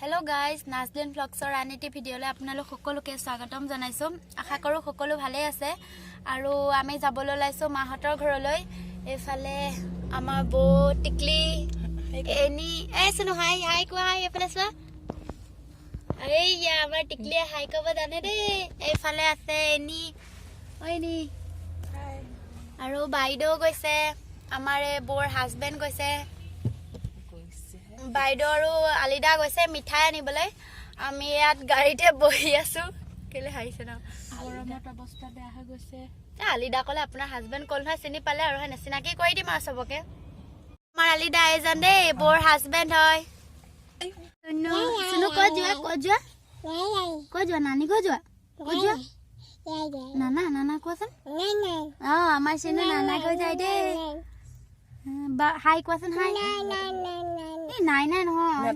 hello guys नाजलिन ब्लग्सर आनिटी भिडिओले आपनालोक সকলোকে স্বাগতম জনাইছো আশা কৰো সকলো ভালে আছে আৰু আমি যাবলৈ লাইছো মাহতৰ ঘৰলৈ এফালে আমাৰ বো টিকলি এনি এছনো হাই হাই কোৱা হাই এফালে চোৱা আৰে ইয়া আমাৰ টিকলি হাই কব জানে দে এফালে আছে এনি ওইনি হাই আৰু বাইদেউ গৈছে আমাৰে বৰ হাজবেণ্ড গৈছে বাইদেউ আৰু আলিদা গৈছে মিঠাই আনিবলৈ আমি ইয়াত গাড়ীতে বহি আছো কেলে হাইছে না গৰমত অৱস্থা বেয়া হৈ গৈছে আলিদা কলে আপোনাৰ হাজবেণ্ড কল হয় চিনি পালে আৰু হেনে চিনাকি কৰি দিম আৰু সবকে আমাৰ আলিদা এজন দে বৰ হাজবেণ্ড হয় শুনো কৈ যোৱা নানি কৈ যোৱা নানা নানা কোৱাচোন আমাৰ চিনো নানা কৈ যায় দে হাই কোৱাচোন হাই নাই নাই নহয়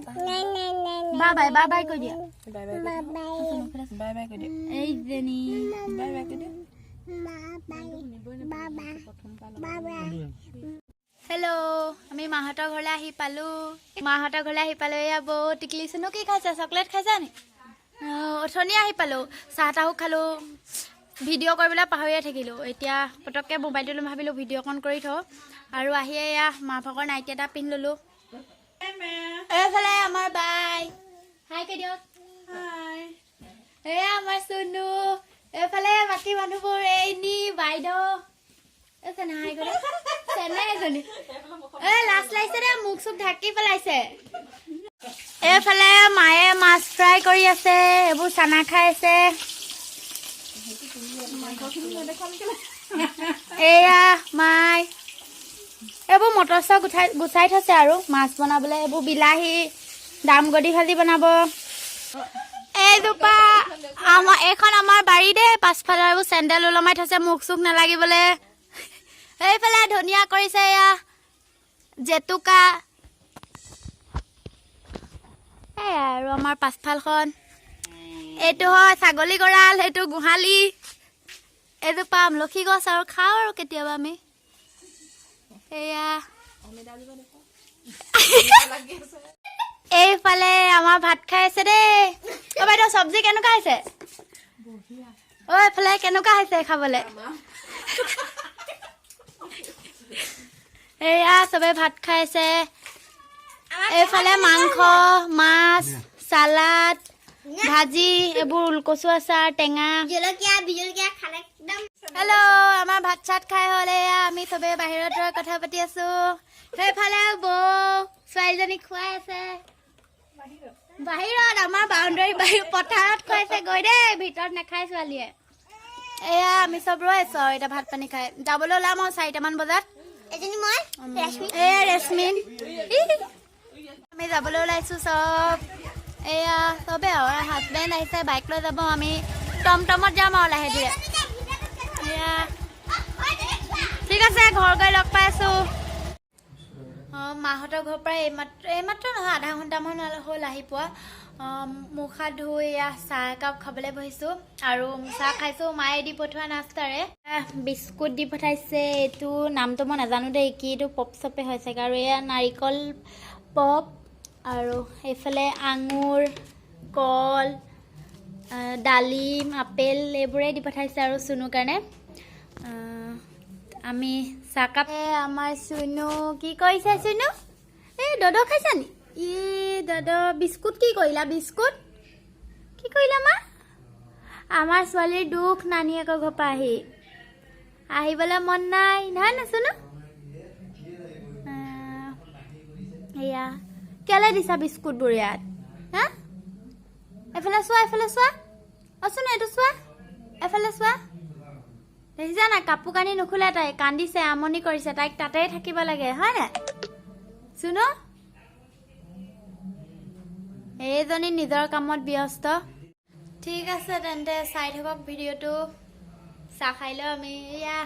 বাই বাই কৈ দিয়া বাই কৈ দিয়া এই জেনি বাই কৈ দিয়া হেল্ল' আমি মাহতৰ ঘৰলৈ আহি পালো এয়া বৌ টিকলি চুনো কি খাইছে চকলেট খাইছা নি অথনি আহি পালো চাহ তাহো খালো ভিডিঅ' কৰিবলৈ পাহৰিয়ে থাকিলো এতিয়া পটককৈ মোবাইলটো লৈ ভাবিলো ভিডিঅ' কন কৰি থওঁ আৰু আহি এয়া মা ভাগৰ নাইটি এটা পিন্ধি ললো এইফালে আমাৰ বাই হাই কৈ দিয়ক হাই এয়া আমাৰ চুনু এইফালে বাকী মানুহবোৰ এনি বাইদেউ এনে হাই কৰি চেনে এজনী লাষ্ট লাইছে দে মুখ চুখ ঢাকি পেলাইছে এইফালে মায়ে মাছ ফ্ৰাই কৰি আছে এইবোৰ চানা খাই আছে এয়া মাই এইবোৰ মটৰ চক গুচাই থৈছে আৰু মাছ বনাবলৈ এইবোৰ বিলাহী দামগদি ভাজি বনাব এইজোপা এইখন আমাৰ বাৰী দে পাছফালে এইবোৰ চেণ্ডেল ওলমাই থৈছে মুখ চুখ নালাগিবলৈ এইফালে ধনিয়া কৰিছে এয়া জেতুকা এয়া আৰু আমাৰ পাছফালখন এইটো হয় ছাগলী গঁৰাল সেইটো গোহালি এইজোপা আমলখি গছ আৰু খাওঁ আৰু কেতিয়াবা আমি এয়া এইফালে আমাৰ ভাত খাই আছে দেই বাইদেউ চব্জি কেনেকুৱা হৈছে এইফালে কেনেকুৱা হৈছে খাবলৈ এয়া চবে ভাত খাই আছে এইফালে মাংস মাছ চালাড ভাজি এইবোৰ ওলকচু আচাৰ টেঙা হেল্ল' আমাৰ ভাত চাত খাই হ'ল এয়া আমি চবে বাহিৰত কথা পাতি আছো সেইফালে বৌ ছোৱালীজনী খুৱাই আছে বাহিৰত আমাৰ বাউণ্ডাৰী পথাৰত খুৱাইছে গৈ দেই ভিতৰত নাখায় ছোৱালীয়ে এয়া আমি চব ৰৈ আছো আৰু এতিয়া ভাত পানী খাই যাবলৈ ওলাম আৰু 4টামান বজাত ৰেচমিন আমি যাবলৈ ওলাইছো চব এয়া চবে আৰু হাজবেণ্ড আহিছে বাইক লৈ যাব আমি টমটমত যাম আৰু লাহে ধীৰে এয়া ঠিক আছে ঘৰ গৈ লগ পাই আছো মাহঁতৰ ঘৰৰ পৰা এইমাত্ৰ নহয় আধা ঘণ্টামান হ'ল আহি পোৱা মুখ হাত ধুই এয়া চাহ একাপ খাবলৈ বহিছোঁ আৰু চাহ খাইছোঁ মায়ে দি পঠোৱা নাস্তাৰে বিস্কুট দি পঠাইছে এইটো নামটো মই নাজানো দেই কি এইটো পপ চপে হয় চাগে আৰু এয়া নাৰিকল পপ আৰু এইফালে আঙুৰ কল ডালিম আপেল এইবোৰেই দি পঠাইছে আৰু চুনুৰ কাৰণে আমি চাহকাপ আমাৰ চুনু কি কৰিছে চুনু এই দদ খাইছা নি ই দদ বিস্কুট কি কৰিলা বিস্কুট কি কৰিলা আমাৰ ছোৱালীৰ দুখ নানীয়েকৰ ঘৰৰ পৰা আহিবলৈ মন নাই নহয় না চুনু এয়া কেলে দিছা বিস্কুটবোৰ ইয়াত হা এফালে চোৱা চুনু এইটো চোৱা এফালে চোৱা দেখিছা না কাপোৰ কানি নুখুলে তাই কান্দিছে আমনি কৰিছে তাইক তাতে থাকিব লাগে হয় নাই চুনু এইজনী নিজৰ কামত ব্যস্ত ঠিক আছে তেন্তে চাই থাকক ভিডিঅ'টো চাহ খাই লওঁ আমি এয়া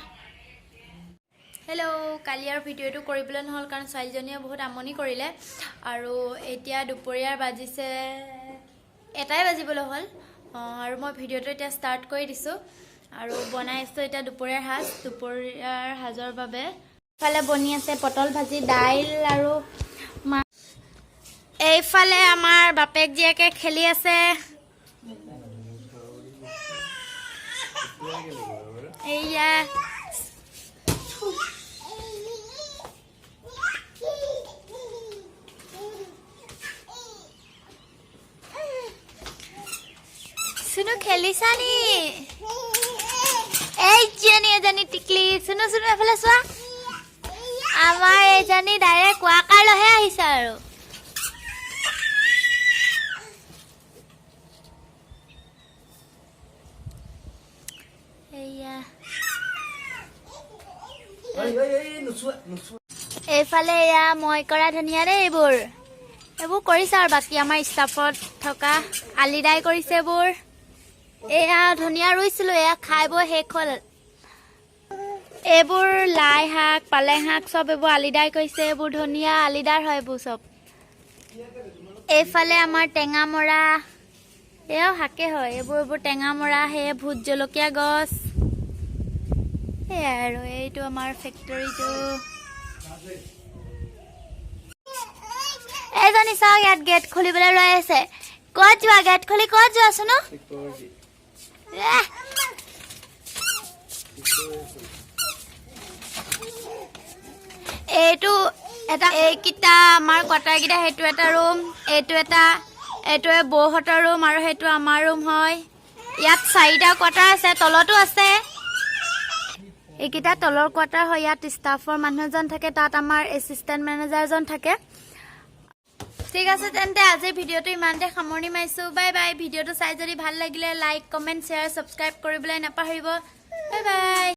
হেল্ল' কালি আৰু ভিডিঅ'টো কৰিবলৈ নহ'ল কাৰণ ছোৱালীজনীয়ে বহুত আমনি কৰিলে আৰু এতিয়া দুপৰীয়াৰ বাজিছে 1টাই বাজিবলৈ হ'ল আৰু মই ভিডিঅ'টো এতিয়া ষ্টাৰ্ট কৰি দিছোঁ আৰু বনাই আছোঁ এতিয়া দুপৰীয়াৰ সাজৰ বাবে ইফালে বনি আছে পটল ভাজি দাইল আৰু এইফালে আমাৰ বাপেক জীয়েকে খেলি আছে এইয়া सुनो खेलिसा नी एजनी टिकली सुनो सुनो एफाले चोआ आमार एजनी डाइरेक्ट वाकार लहे आहिसा आरो एया एफाले या মই কৰা ধনিয়া ৰে এইবোৰ কৰিছে আৰু বাকি আমাৰ ষ্টাফত থকা আলিদাই কৰিছে এইবোৰ এয়া ধনিয়া ৰুইছিলো এয়া খাইব শেষ হল এইবোৰ লাই শাক পালেং শাক সব এইবোৰ আলিদাই কৰিছে এইবোৰ ধনিয়া আলিদাৰ হয় এইবোৰ সব এইফালে আমাৰ টেঙা মৰা এয়াও হাকে হয় এইবোৰ টেঙা মৰা হে ভূত জলকীয়া গছ এয়া আৰু এইটো আমাৰ ফেক্টৰীটো এজনী চাও ইয়াত গেট খুলিবলৈ ৰৈ আছে ক'ত যোৱা গেট খুলি ক'ত যোৱা শুনো এইটো এটা এইকিটা আমাৰ কটাৰকিটা হেতু এটা ৰুম এইটোৱে বৌহতৰ ৰুম আৰু হেতু আমাৰ ৰুম হয় ইয়াত চাৰিটা কটাৰ আছে তলতো আছে এইকিটা তলৰ কটাৰ হয় ইয়াত ষ্টাফৰ মানুহজন থাকে তাত আমাৰ এসিস্ট্যান্ট ম্যানেজাৰজন থাকে ঠিক আছে তেন্তে আজি ভিডিওটো ইমানতে সামৰণি মাৰিছো বাই বাই ভিডিওটো চাই যদি ভাল লাগিলে লাইক কমেন্ট শেয়াৰ সাবস্ক্ৰাইব কৰিবলৈ নাপাহৰিব বাই বাই